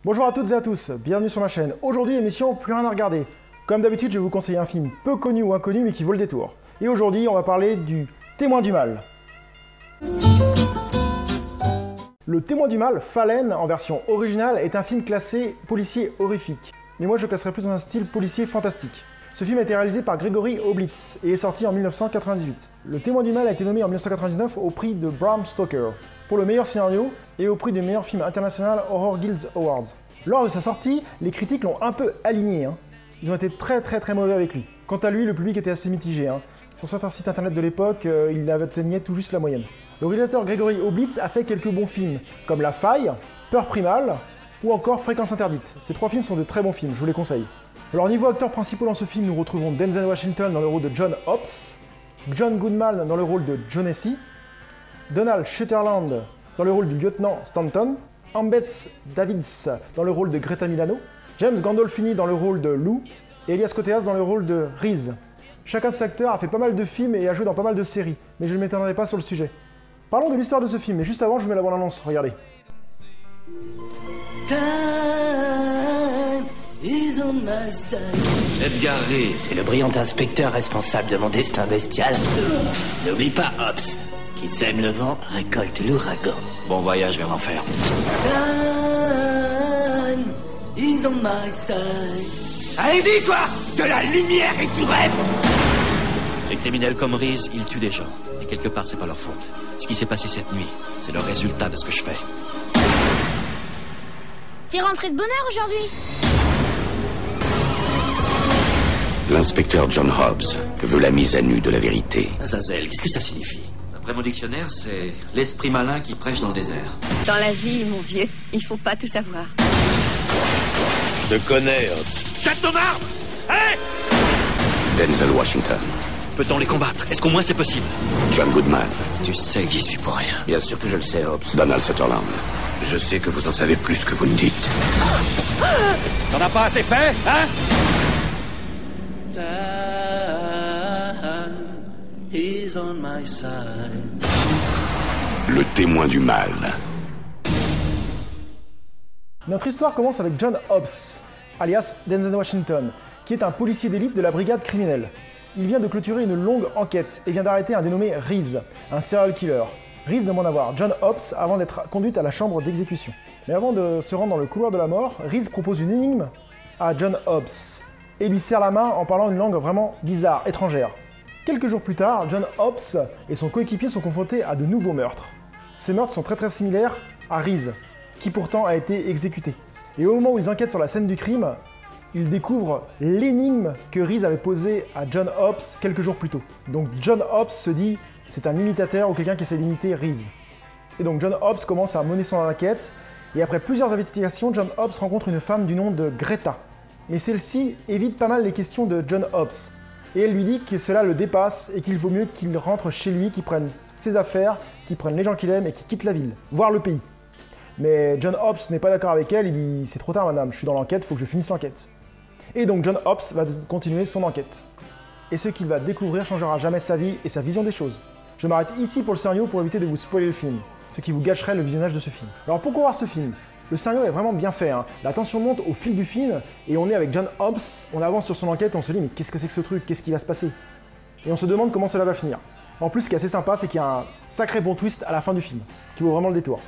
Bonjour à toutes et à tous, bienvenue sur ma chaîne. Aujourd'hui, émission Plus rien à regarder. Comme d'habitude, je vais vous conseiller un film peu connu ou inconnu mais qui vaut le détour. Et aujourd'hui, on va parler du Témoin du Mal. Le Témoin du Mal, Fallen, en version originale, est un film classé policier horrifique. Mais moi, je le classerais plus dans un style policier fantastique. Ce film a été réalisé par Gregory Oblitz et est sorti en 1998. Le Témoin du Mal a été nommé en 1999 au prix de Bram Stoker pour le meilleur scénario et au prix du meilleur film international Horror Guild Awards. Lors de sa sortie, les critiques l'ont un peu aligné. Ils ont été très mauvais avec lui. Quant à lui, le public était assez mitigé. Sur certains sites internet de l'époque, il atteignait tout juste la moyenne. Le réalisateur Gregory Oblitz a fait quelques bons films, comme La Faille, Peur Primale ou encore Fréquence Interdite. Ces trois films sont de très bons films, je vous les conseille. Alors niveau acteurs principaux dans ce film, nous retrouvons Denzel Washington dans le rôle de John Hobbs, John Goodman dans le rôle de John Hesse, Donald Sutherland dans le rôle du lieutenant Stanton, Embeth Davids dans le rôle de Greta Milano, James Gandolfini dans le rôle de Lou et Elias Koteas dans le rôle de Reese. Chacun de ces acteurs a fait pas mal de films et a joué dans pas mal de séries, mais je ne m'étendrai pas sur le sujet. Parlons de l'histoire de ce film, mais juste avant je vous mets la bande-annonce, regardez. Edgar Reese, c'est le brillant inspecteur responsable de mon destin bestial. N'oublie pas, Hobbs. Qui sème le vent, récolte l'ouragan. Bon voyage vers l'enfer. Time is on my side. Allez, dis quoi! De la lumière et tu rêves! Les criminels comme Reese, ils tuent des gens. Et quelque part, c'est pas leur faute. Ce qui s'est passé cette nuit, c'est le résultat de ce que je fais. T'es rentré de bonne heure aujourd'hui? L'inspecteur John Hobbs veut la mise à nu de la vérité. Azazel, qu'est-ce que ça signifie? D'après mon dictionnaire, c'est l'esprit malin qui prêche dans le désert. Dans la vie, mon vieux, il faut pas tout savoir. Je te connais, Hobbs. Jette ton arme! Allez! Denzel Washington. Peut-on les combattre? Est-ce qu'au moins c'est possible? John Goodman. Tu sais que j'y suis pour rien. Bien sûr que je le sais, Hobbs. Donald Sutherland. Je sais que vous en savez plus que vous ne dites. T'en as pas assez fait, hein? He's on my side. Le Témoin du Mal. Notre histoire commence avec John Hobbs, alias Denzel Washington, qui est un policier d'élite de la brigade criminelle. Il vient de clôturer une longue enquête et vient d'arrêter un dénommé Reese, un serial killer. Reese demande à voir John Hobbs avant d'être conduite à la chambre d'exécution. Mais avant de se rendre dans le couloir de la mort, Reese propose une énigme à John Hobbs et lui serre la main en parlant une langue vraiment bizarre, étrangère. Quelques jours plus tard, John Hobbs et son coéquipier sont confrontés à de nouveaux meurtres. Ces meurtres sont très similaires à Reese, qui pourtant a été exécuté. Et au moment où ils enquêtent sur la scène du crime, ils découvrent l'énigme que Reese avait posée à John Hobbs quelques jours plus tôt. Donc John Hobbs se dit c'est un imitateur ou quelqu'un qui essaie d'imiter Reese. Et donc John Hobbs commence à mener son enquête, et après plusieurs investigations, John Hobbs rencontre une femme du nom de Greta. Mais celle-ci évite pas mal les questions de John Hobbs. Et elle lui dit que cela le dépasse et qu'il vaut mieux qu'il rentre chez lui, qu'il prenne ses affaires, qu'il prenne les gens qu'il aime et qu'il quitte la ville, voire le pays. Mais John Hobbs n'est pas d'accord avec elle, il dit « C'est trop tard madame, je suis dans l'enquête, faut que je finisse l'enquête ». Et donc John Hobbs va continuer son enquête. Et ce qu'il va découvrir changera jamais sa vie et sa vision des choses. Je m'arrête ici pour le scénario pour éviter de vous spoiler le film, ce qui vous gâcherait le visionnage de ce film. Alors pourquoi voir ce film? Le scénario est vraiment bien fait, La tension monte au fil du film et on est avec John Hobbs, on avance sur son enquête, on se dit mais qu'est-ce que c'est que ce truc, qu'est-ce qui va se passer? Et on se demande comment cela va finir. En plus, ce qui est assez sympa, c'est qu'il y a un sacré bon twist à la fin du film, qui vaut vraiment le détour.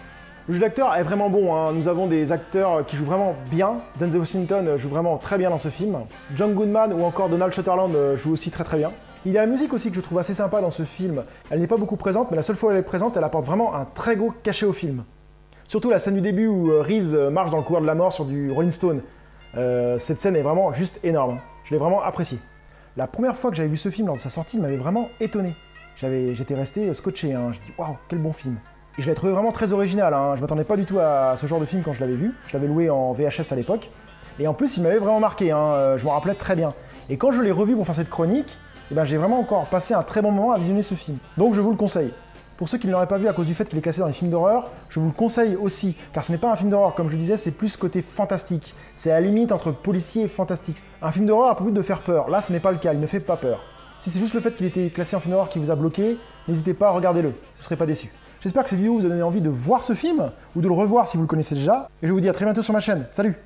Le jeu d'acteur est vraiment bon, Nous avons des acteurs qui jouent vraiment bien. Denzel Washington joue vraiment très bien dans ce film. John Goodman ou encore Donald Sutherland jouent aussi très bien. Il y a la musique aussi que je trouve assez sympa dans ce film. Elle n'est pas beaucoup présente, mais la seule fois où elle est présente, elle apporte vraiment un très gros cachet au film. Surtout la scène du début où Reese marche dans le couloir de la mort sur du Rolling Stone. Cette scène est vraiment juste énorme. Je l'ai vraiment appréciée. La première fois que j'avais vu ce film lors de sa sortie, il m'avait vraiment étonné. J'étais resté scotché, Je dis waouh, quel bon film. Et je l'ai trouvé vraiment très original, Je m'attendais pas du tout à ce genre de film quand je l'avais vu. Je l'avais loué en VHS à l'époque. Et en plus, il m'avait vraiment marqué, Je m'en rappelais très bien. Et quand je l'ai revu pour faire cette chronique, j'ai vraiment encore passé un très bon moment à visionner ce film. Donc je vous le conseille. Pour ceux qui ne l'auraient pas vu à cause du fait qu'il est classé dans les films d'horreur, je vous le conseille aussi, car ce n'est pas un film d'horreur, comme je disais, c'est plus côté fantastique. C'est à la limite entre policier et fantastique. Un film d'horreur a pour but de faire peur, là ce n'est pas le cas, il ne fait pas peur. Si c'est juste le fait qu'il était classé en film d'horreur qui vous a bloqué, n'hésitez pas à regarder-le, vous ne serez pas déçus. J'espère que cette vidéo vous a donné envie de voir ce film, ou de le revoir si vous le connaissez déjà, et je vous dis à très bientôt sur ma chaîne. Salut!